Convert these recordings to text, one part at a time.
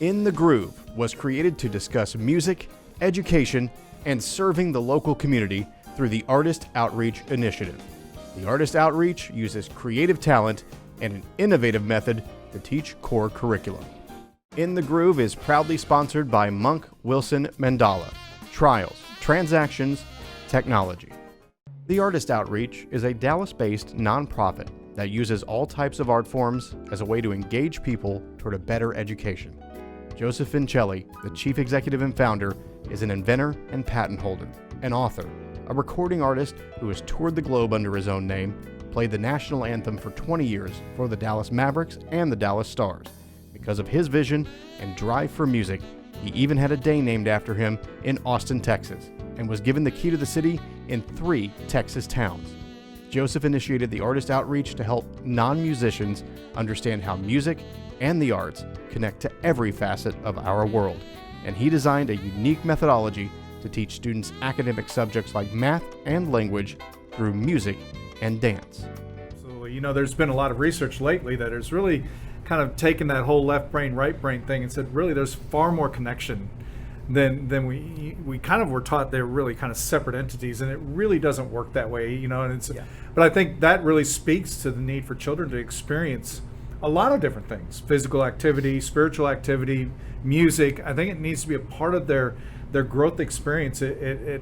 In the Groove was created to discuss music, education, and serving the local community through the Artist Outreach Initiative. The Artist Outreach uses creative talent and an innovative method to teach core curriculum. In the Groove is proudly sponsored by Monk Wilson Mandala, Trials, Transactions, Technology. The Artist Outreach is a Dallas-based nonprofit that uses all types of art forms as a way to engage people toward a better education. Joseph Vincelli, the chief executive and founder, is an inventor and patent holder, an author, a recording artist who has toured the globe under his own name, played the national anthem for 20 years for the Dallas Mavericks and the Dallas Stars. Because of his vision and drive for music, he even had a day named after him in Austin, Texas, and was given the key to the city in 3 Texas towns. Joseph initiated the Artist Outreach to help non-musicians understand how music and the arts connect to every facet of our world, and he designed a unique methodology to teach students academic subjects like math and language through music and dance. Absolutely. You know, there's been a lot of research lately that has really kind of taken that whole left brain, right brain thing and said, really, there's far more connection than we kind of were taught. They're really kind of separate entities, and it really doesn't work that way, you know. And it's, but I think that really speaks to the need for children to experience a lot of different things: physical activity, spiritual activity, music. I think it needs to be a part of their growth experience. It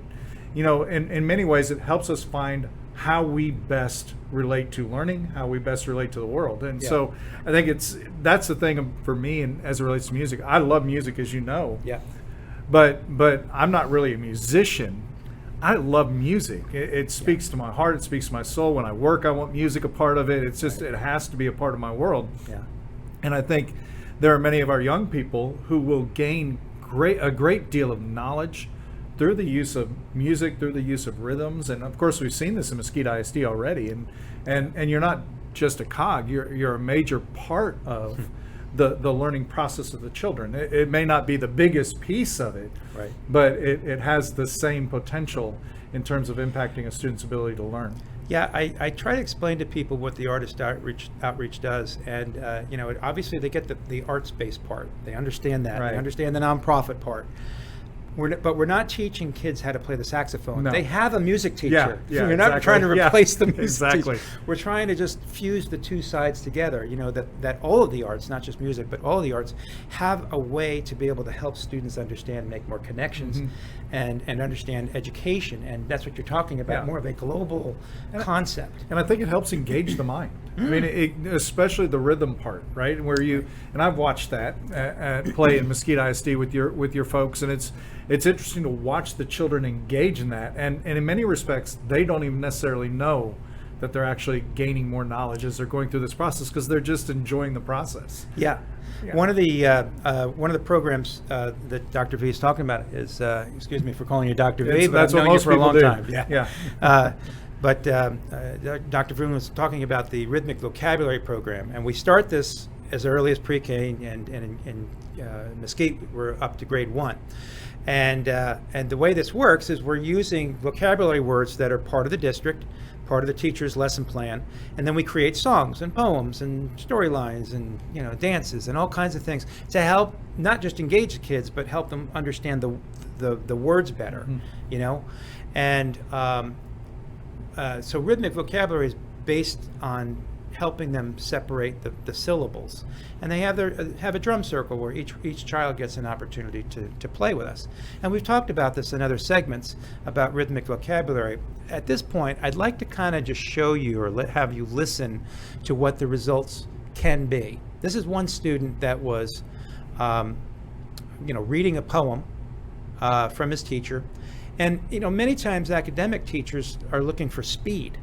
you know, in many ways, it helps us find how we best relate to learning, how we best relate to the world. And so I think that's the thing for me, and as it relates to music. I love music, as you know. Yeah. But I'm not really a musician. I love music. It speaks to my heart. It speaks to my soul. When I work, I want music a part of it. It's just, it has to be a part of my world. Yeah. And I think there are many of our young people who will gain a great deal of knowledge through the use of music, through the use of rhythms. And of course, we've seen this in Mesquite ISD already. And you're not just a cog. You're a major part of the learning process of the children. It may not be the biggest piece of it, right, but it has the same potential in terms of impacting a student's ability to learn. Yeah, I try to explain to people what the Artist Outreach does, and you know, obviously they get the arts-based part. They understand that. Right. They understand the nonprofit part. But we're not teaching kids how to play the saxophone. No. They have a music teacher. Yeah, We're not trying to replace the music exactly. teacher. We're trying to just fuse the two sides together. You know, that all of the arts, not just music, but all of the arts, have a way to be able to help students understand, make more connections, and understand education. And that's what you're talking about, more of a global concept. And I think it helps engage the mind. I mean, especially the rhythm part, right? Where and I've watched that play in Mesquite ISD with your folks, and it's interesting to watch the children engage in that. And in many respects, they don't even necessarily know that they're actually gaining more knowledge as they're going through this process, because they're just enjoying the process. Yeah. One of the programs that Dr. V is talking about is, excuse me for calling you Dr. V, but that's I've what known you most for a people long do. time. Yeah. But Dr. Vroom was talking about the rhythmic vocabulary program, and we start this as early as pre-K, and in Mesquite we're up to grade 1. And the way this works is we're using vocabulary words that are part of the district, part of the teacher's lesson plan, and then we create songs and poems and storylines and, you know, dances and all kinds of things to help not just engage the kids, but help them understand the words better, you know. And so rhythmic vocabulary is based on helping them separate the syllables, and they have a drum circle where each child gets an opportunity to play with us. And we've talked about this in other segments about rhythmic vocabulary. At this point, I'd like to kind of just show you, or have you listen to what the results can be. This is one student that was you know, reading a poem from his teacher. And, you know, many times academic teachers are looking for speed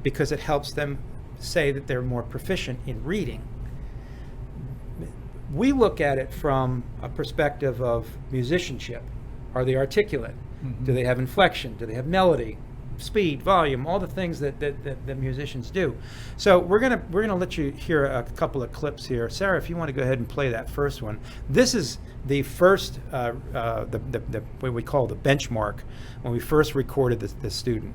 because it helps them say that they're more proficient in reading. We look at it from a perspective of musicianship. Are they articulate? Do they have inflection? Do they have melody, speed, volume, all the things that musicians do? So we're gonna let you hear a couple of clips here. Sarah, if you want to go ahead and play that first one. This is the first, what we call the benchmark, when we first recorded the student.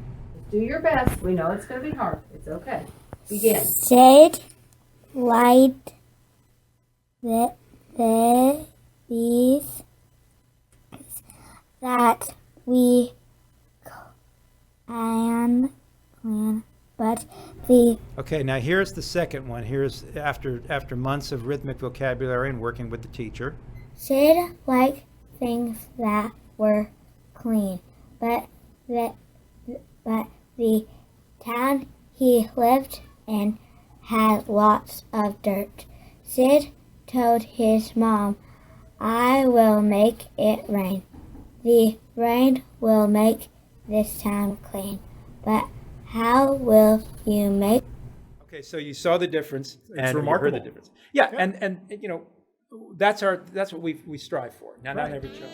Do your best. We know it's going to be hard. It's okay. Begin. Shade, light, the these that we can plan, but the Okay, now here's the second one. Here's after months of rhythmic vocabulary and working with the teacher. Sid liked things that were clean, but the town he lived in had lots of dirt. Sid told his mom, "I will make it rain. The rain will make this town clean. But how will you make?" Okay, so you saw the difference. It's and you remarkable. heard the difference. Yeah, and you know, that's what we strive for. Now, not Right. every child.